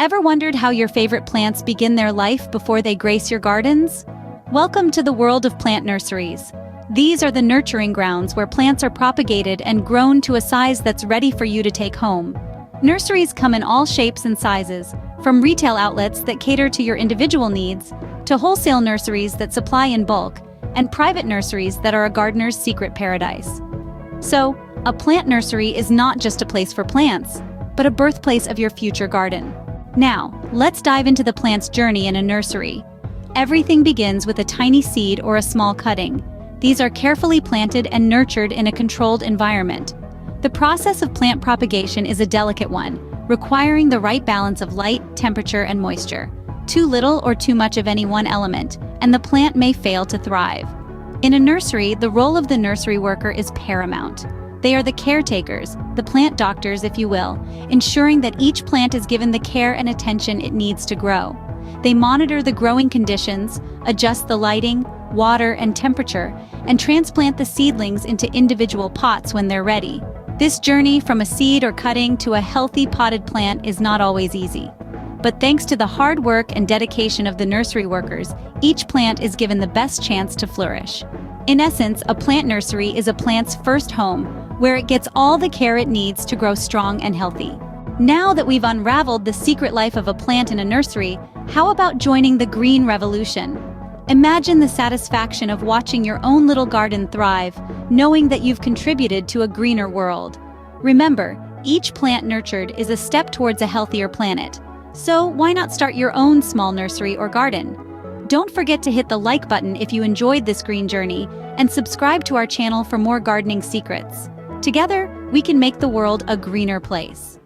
Ever wondered how your favorite plants begin their life before they grace your gardens? Welcome to the world of plant nurseries. These are the nurturing grounds where plants are propagated and grown to a size that's ready for you to take home. Nurseries come in all shapes and sizes, from retail outlets that cater to your individual needs, to wholesale nurseries that supply in bulk, and private nurseries that are a gardener's secret paradise. So, a plant nursery is not just a place for plants, but a birthplace of your future garden. Now, let's dive into the plant's journey in a nursery. Everything begins with a tiny seed or a small cutting. These are carefully planted and nurtured in a controlled environment. The process of plant propagation is a delicate one, requiring the right balance of light, temperature, and moisture. Too little or too much of any one element, and the plant may fail to thrive. In a nursery, the role of the nursery worker is paramount. They are the caretakers, the plant doctors, if you will, ensuring that each plant is given the care and attention it needs to grow. They monitor the growing conditions, adjust the lighting, water, and temperature, and transplant the seedlings into individual pots when they're ready. This journey from a seed or cutting to a healthy potted plant is not always easy. But thanks to the hard work and dedication of the nursery workers, each plant is given the best chance to flourish. In essence, a plant nursery is a plant's first home, where it gets all the care it needs to grow strong and healthy. Now that we've unraveled the secret life of a plant in a nursery, how about joining the green revolution? Imagine the satisfaction of watching your own little garden thrive, knowing that you've contributed to a greener world. Remember, each plant nurtured is a step towards a healthier planet. So why not start your own small nursery or garden? Don't forget to hit the like button if you enjoyed this green journey, and subscribe to our channel for more gardening secrets. Together, we can make the world a greener place.